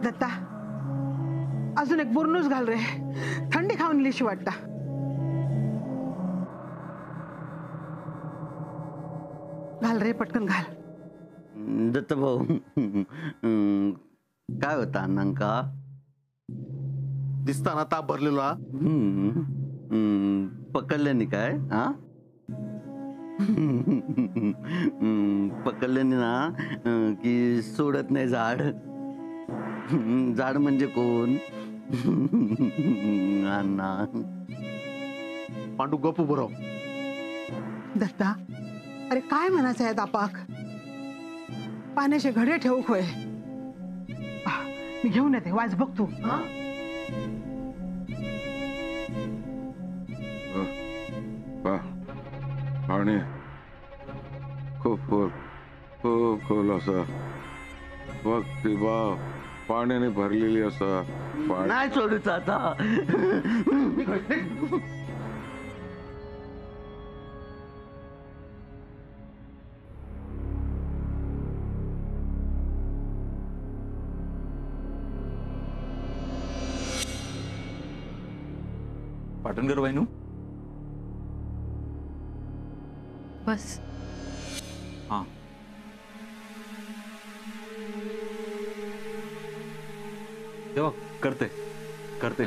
दत्ता अजून एक बुरनूस घाल रे, थंडी खाऊन लिशी वाटता। घाल रे, पटकन घाल। दत्त भाऊ काय होता अण्णांका? दिसताना ताप भरलेला। पकडल्याने काय? हा पकडल्याने ना की सोडत नाही झाड। झाड म्हणजे कोण? अण्णा पांडू गप उभं राव। दत्ता अरे काय म्हणायचं आहे तापाक? पाण्याचे घडे ठेवू खोय, मी घेऊन येते, वाज बघ तू। पाणी खूप खूप खोल असा, मग ती बाव पाण्याने भरलेली असा। नाही सोडूच आता। पाटणकर वाहिनू बस। हाँ तेव्हा करते करते।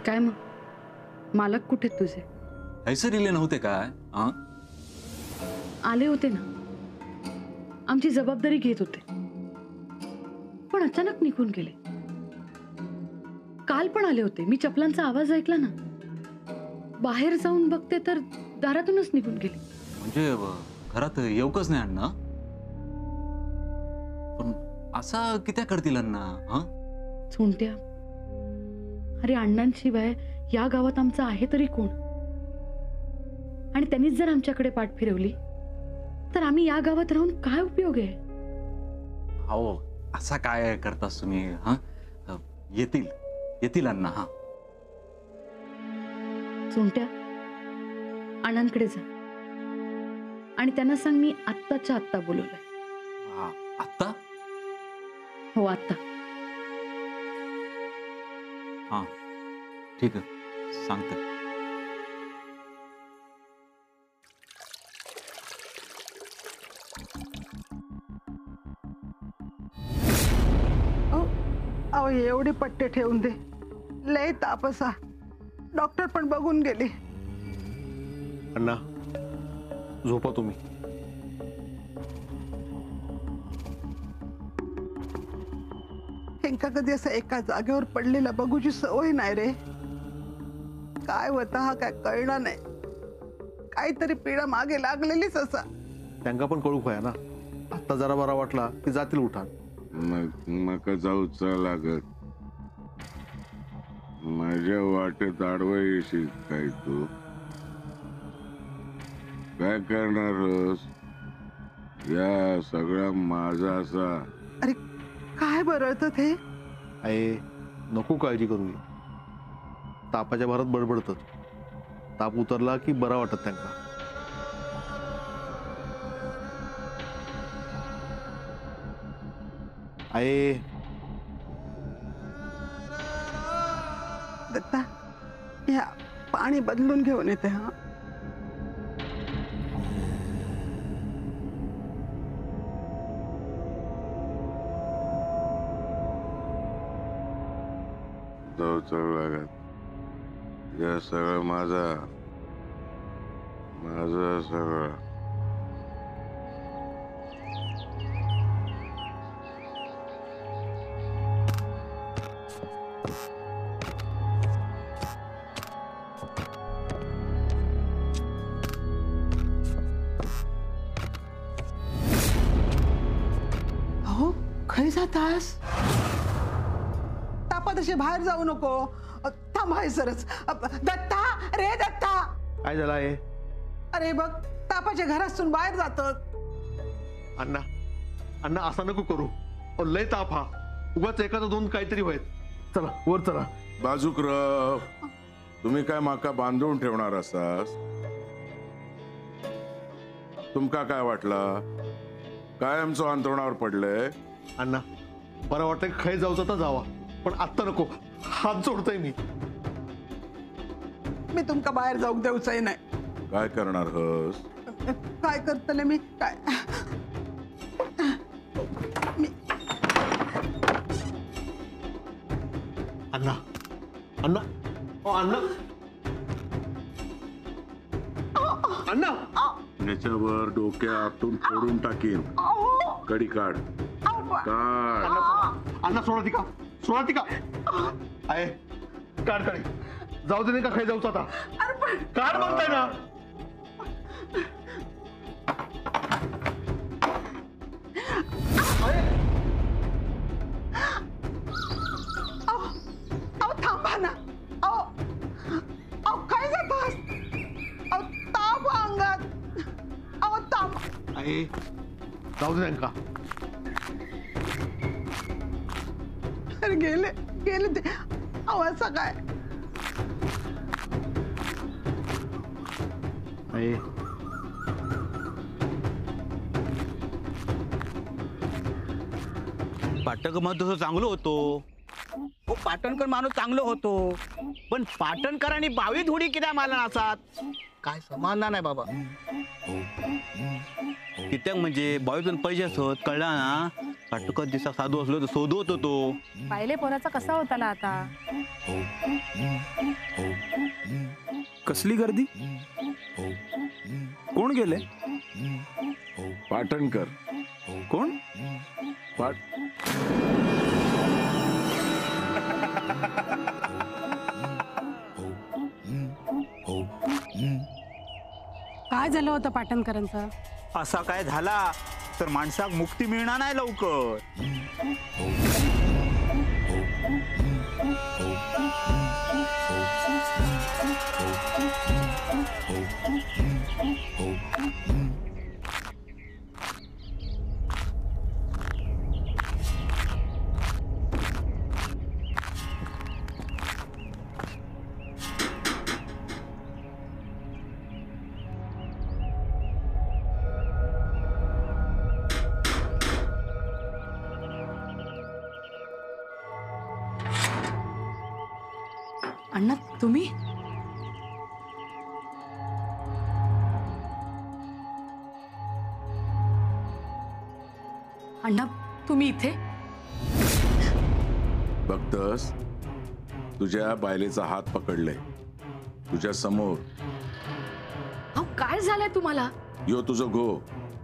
काय मग मालक कुठे तुझे? ऐसे रिले नव्हते काय? हाँ आले होते ना, आमची जबाबदारी घेत होते, पण अचानक निघून गेले। काल पण आले होते, मी चपलांचा आवाज ऐकला ना, बाहेर जाऊन बघते तर दारातूनच निघून गेले। म्हणजे घरात येऊकच नाही अण्णा? पण असा कित्या करतील अण्णा? हा सोंट्या, अरे अण्णांशिवाय या गावात आमचं आहे तरी कोण? आणि त्यांनीच जर आमच्याकडे पाठ फिरवली तर आम्ही या गावात राहून काय उपयोग आहे? अहो असा काय करतास तुम्ही? हा येतील येतील अण्णा। हा सोंट्या, अण्णांकडे जा आणि त्यांना सांग मी आत्ताच्या आत्ता बोलवलंय। आत्ता? हो आत्ता। हा ठीक आहे, सांगते। अहो एवढे पट्टे ठेवून दे, लय तापसा, डॉक्टर पण बघून गेले। अण्णा झोपा तुम्ही। हेंका कधी असं एका जागेवर पडलेला बघूची सवय नाही रे। काय होता हा काय कळणार नाही, काहीतरी पीडा मागे लागलेलीच असा। त्यांना पण कळू खोया ना, आता जरा बरा वाटला की जातील उठान। मग जाऊच लागत, माझ्या वाटेत आडवा येशील काय तू? काय करणारस? या सगळा माझा असा। अरे काय बरळत ते? आहे नको काळजी करू, तापाच्या भरात बडबडतात, ताप उतरला की बरा वाटत त्यांना। आहे दत्ता या पाणी बदलून घेऊन येते। हा जाऊच लागत, या सगळं माझा माझा सगळं। हो खय जातास? तापात असे बाहेर जाऊ नको, थांब सरच। दत्ता रे दत्ता, काय झालं आहे? अरे बघ तापाच्या घरातून बाहेर जातात। अण्णा अण्णा असा नको करू, लय ताप हा, उगाच एखादा दोन काहीतरी व्हायत। चला वर चला। बाजूकराव, तुम्ही काय माका बांधून ठेवणार असास? तुमका काय वाटलं कायमचं अंतरुणावर पडलंय? अण्णा बरं वाटतं खाई जाऊचा तर जावा, पण आत्ता नको. हात जोडतोय मी. मी तुमका बाहेर जाऊक देऊचंय नाही. काय करणार हस? काय करतले मी काय मी अण्णा अण्णा अण्णा अण्णा याच्यावर डोक्या आतून फोडून टाकीन. कडी काढ काढ. अण्णा सोडा ती का, सोडा ती का. आहे काढ काढ. जाऊ दे नाही का खाई जाऊचा आता. काढ म्हणताय ना. अहो थांबा ना. अहो काय जातोस. अहो ताप अंगात. अहो थांब. आहे जाऊ दे नाही का. अरे गेले गेले ते. अहो असं काय. आहे पाटणकर माणूस तसं चांगलं होतो. हो पाटणकर माणूस चांगलं होतो, पण पाटणकरांनी बावी धुडी कित्या मारला नसात. काय समाधान आहे बाबा. कित्याक म्हणजे बावीतून पैसे असत कळला ना. पाटणकर दिसा साधू असलो तर शोधत होतो. पाहिले पोराचा कसा होता आता. कसली गर्दी. कोण गेले. पाटणकर. कोण. पाट काय झालं होतं पाटणकरांचं. असा काय झाला तर माणसाक मुक्ती मिळणार नाही लवकर. अण्णा तुम्ही. अण्णा तुम्ही इथे. बघतस तुझ्या बायलेचा हात पकडले तुझ्या समोर. अहो काय झालंय तुम्हाला. यो तुझं घो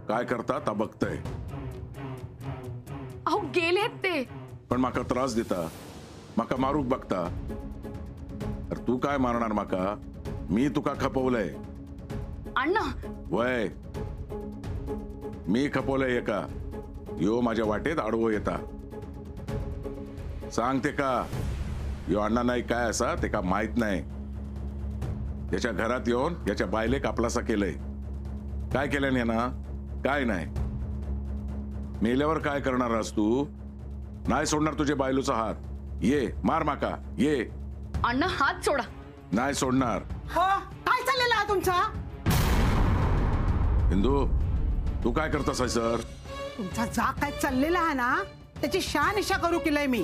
काय करता ता बघतय. अहो गेलेत ते. पण माका त्रास देता, माका मारूक बघता. तर तू काय मारणार माका. मी तुका खपवलंय. अण्णा वय मी खपवलंय एका. यो माझ्या वाटेत आडवो येता. सांगते का यो अण्णा नाही काय असा ते का माहित नाही. त्याच्या घरात येऊन याच्या बायले कापलासा केलंय. काय केल्याने याना काय नाही. मेल्यावर काय करणार आहेस तू. नाही सोडणार तुझे बायलूचा हात. ये मार माका ये. अण्णा हात सोडा. नाही सोडणार. हो काय चाललेलं हा तुमचा. हिंदू तू काय करतास आहे सर. तुमचा जा काय चाललेला आहे ना त्याची शहानिशा करू केलंय मी.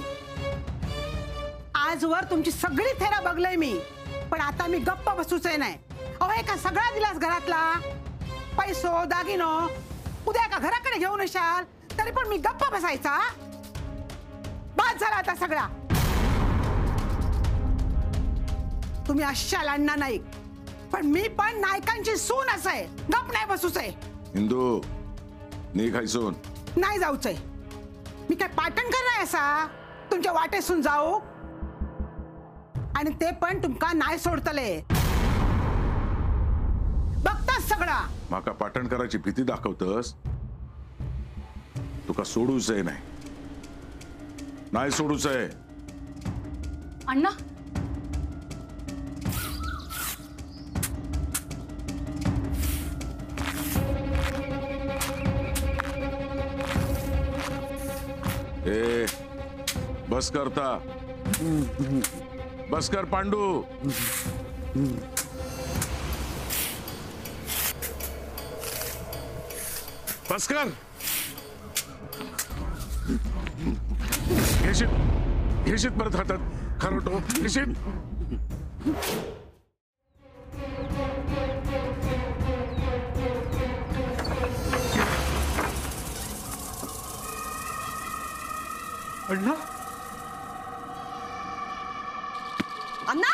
आजवर तुमची सगळी थेरा बघलंय मी, पण आता मी गप्प बसूच नाही. अहो एका सगळा दिलास घरातला पैसो दागिनो. उद्या एका घराकडे घेऊन येशाल तरी पण मी गप्प बसायचा. बाद झाला आता सगळा. तुम्ही अशाल अण्णा नाईक, पण मी पण नायकांची सून आहे. गप नाही बसूच आहे. हिंदू नी खायसून नाही जाऊचंय. मी काय पाटणकर नाही असा तुमच्या वाटेसून जाऊ. आणि ते पण तुमका नाही सोडतले. बघतास सगळा. माका पाटणकराची भीती दाखवतस. तुका सोडूच आहे नाही. नाही सोडूच आहे. अण्णा ए बस करता. बस कर पांडू. बस कर. घेशील परत हातात खरोटो घेशील. अण्णा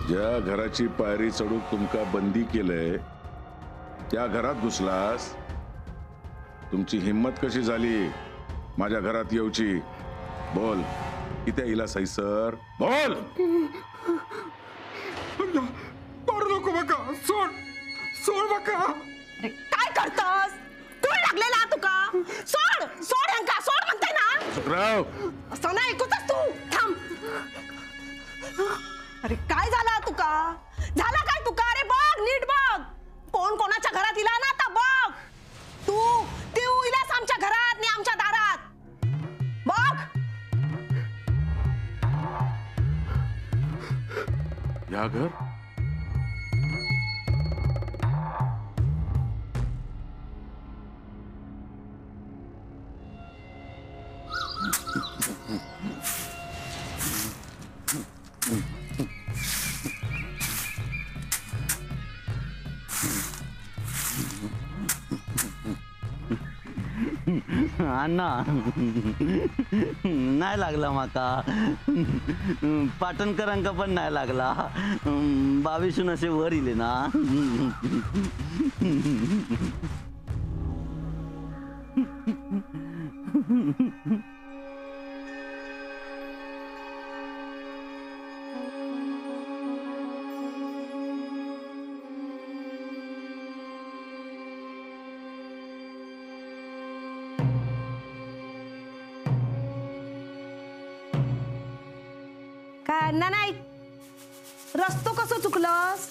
ज्या घराची पायरी चढून तुमका बंदी केलंय त्या घरात घुसलास. तुमची हिम्मत कशी झाली माझ्या घरात येऊची? बोल, किती इला सैसर बोल. मारू नको बघा, सोड सोड बघा. अरे काय करतोस? कोण लागलेला तुका? सोड सोड अंका सोड म्हणते ना. सुखराव, असं नाही ऐकूतच तू. थांब. अरे काय झाला तुका? झाला काय तुका? अरे बघ नीट बघ. कोण कोणाच्या घरात इला ना आता बघ. तू इलास आमच्या घरात आणि आमच्या दारात. बघ. या घर अण्णा नाही लागला माका. पाटणकरांका पण नाही लागला. 22 असे वर इले ना. काय अण्णा नाही. रस्तो कसं चुकलंस?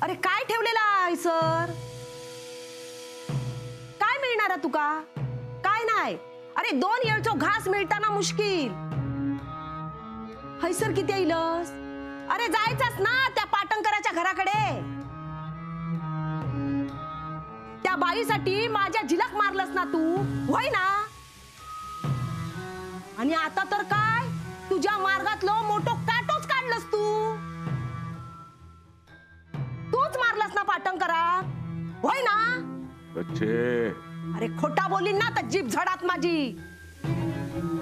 अरे काय ठेवलेला आहे सर? काय मिळणार आहे तुका? काय नाही. अरे 2 येळचो घास मिळताना मुश्किल. हैसर किती येईलस? अरे जायचंच ना त्या पाटणकराच्या घराकडे. त्या बाईसाठी माझ्या जिलक मारलंस ना तू, होय ना? आणि आता तर काय, तुझ्या मार्गातलो मोठो काटोच काढलंस तूच मारलास ना पाटणकरा, होय ना? बच्चे, अरे खोटा बोलीन ना तर जीभ झडात माझी.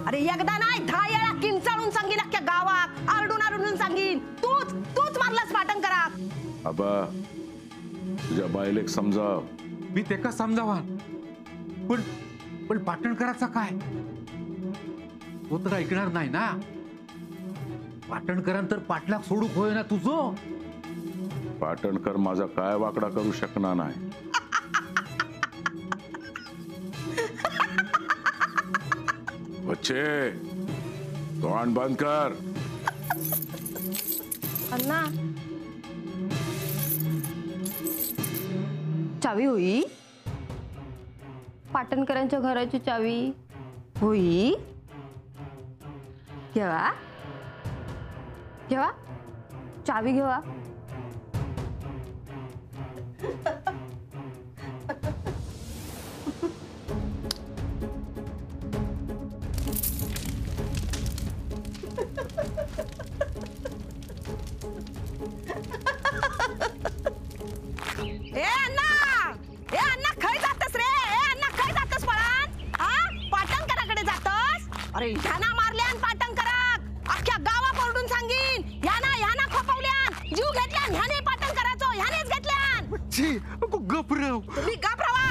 अरे एकदा नाही 10 वेळा किंचाळून सांगीन अख्ख्या गावात, आरडून सांगीन तूच मारलास पाटणकरा. आबा, तुझ्या बायलेक समजाव. मी ते का समजावा, पण पाटणकराचा काय? तो तर ऐकणार नाही ना. पाटणकरांतर पाटलाक सोडूक होय ना तुझो. पाटणकर माझा काय वाकडा करू शकणार नाही. बच्चे, तोंड बंद कर. अण्णा, चावी होई? पाटणकरांच्या घराची चावी होई? घेवा घेवा, चावी घेवा. ए अण्णा खाय जातस रे. अण्णा खाय जातस पळान? पाटणकराकडे जातस? अरे ह्याना मारल्यान पाटणकराक, अख्ख्या गावात ओरडून सांगीन. ह्याना खोपवल्यान, जीव घेतल्यान ह्याने पाटणकराचो, ह्यानेच घेतल्यान. गपरव. तुम्ही घाबरावा.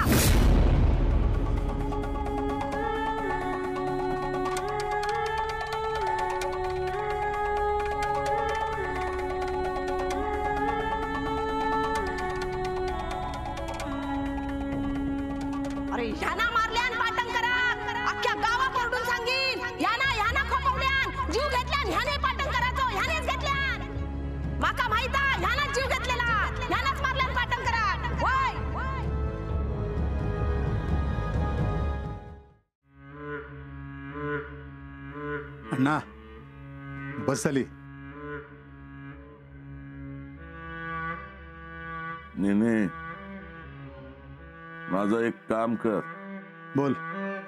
अरे ह्याना मारल्यान पाटणकराक, अख्ख्या गावात ओरडून सांगीन. ह्याना खोपवल्यान, जीव घेतल्यान ह्याने पाटणकराचो, ह्यानेच घेतल्यान. माका माहित आहे ह्यानाच जीव घेतलेला, ह्यानाच मारल्यान पाटणकराक, होय? अण्णा, बस झाली. नेने, माझं एक काम कर, बोल.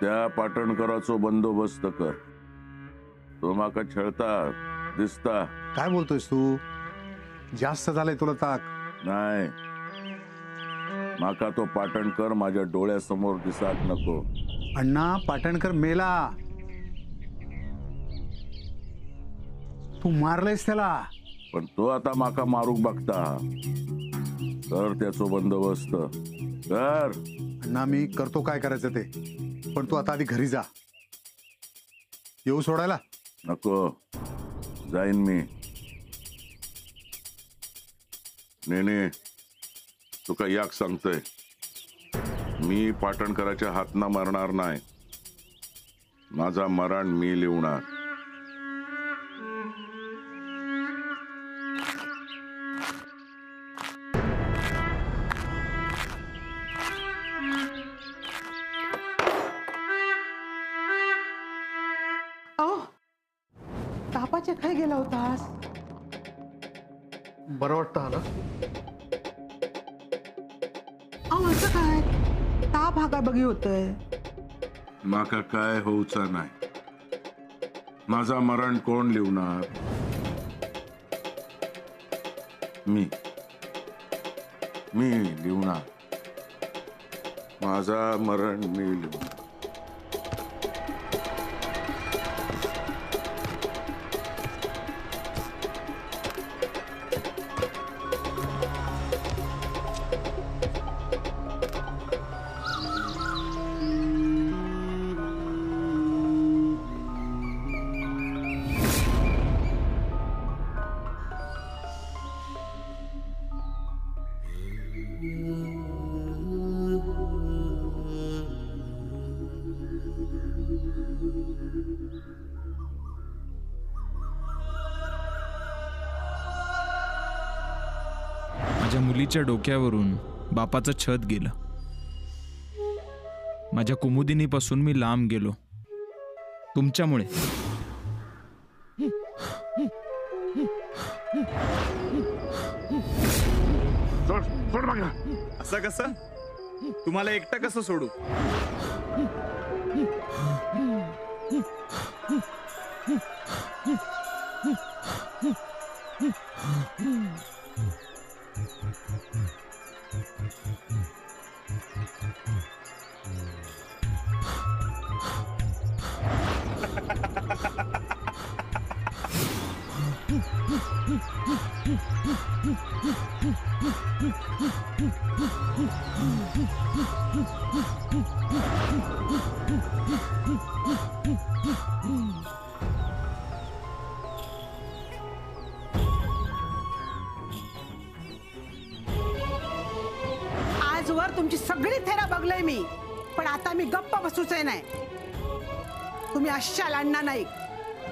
त्या पाटणकराचो बंदोबस्त कर. तो माका छळता दिसता. काय बोलतोयस तू? जास्त झालंय तुला ताक. नाही, माका तो पाटणकर माझ्या डोळ्यासमोर दिसाक नको. अण्णा, पाटणकर मेला. तू मारलंयस त्याला. पण तो आता माका मारूक बघता. कर त्याचो बंदोबस्त कर. अण्णा, मी करतो काय करायचं ते, पण तू आता आधी घरी जा. येऊ सोडायला? नको, जाईन मी. नेने, तुका याक सांगतोय, मी पाटणकराच्या हातनं मरणार नाही. माझा मरण मी लिहणार. अहो, तापाच्या खाली गेला होतास? बरं वाटतं आला? अहो, असं काय ताप हा काय बघी होतय? माका काय होऊचा नाही. माझा मरण कोण लिहणार? मी लिहणार. माझा मरण मी लिहणार. माझ्या मुलीच्या डोक्यावरून बापाचं छत गेलं. माझ्या कुमुदिनीपासून मी लांब गेलो तुमच्यामुळे. असं कसं? तुम्हाला एकटा कसं सोडू? आजवर तुमची सगळी थेरा बघलंय मी, पण आता मी गप्प बसूच नाही. तुम्ही अशाल अण्णा नाईक,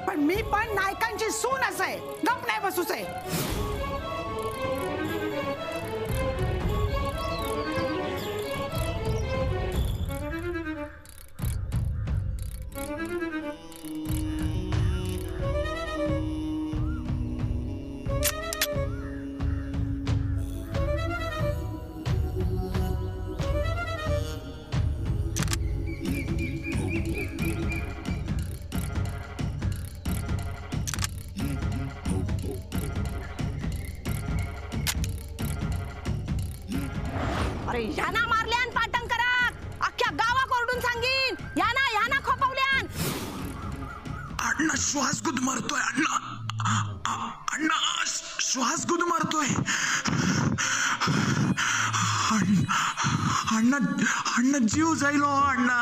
पण मी पण नायकांची सून असाय, गप नाही बसूच आहे. अरे याना मारल्यान पाटणकराक, अख्ख्या गावाक ओरडून सांगीन. याना खोपवल्यान. अण्णा श्वास गुद मारतोय. अण्णा श्वास गुद मारतोय. अण्णा जीव जाईल हो अण्णा.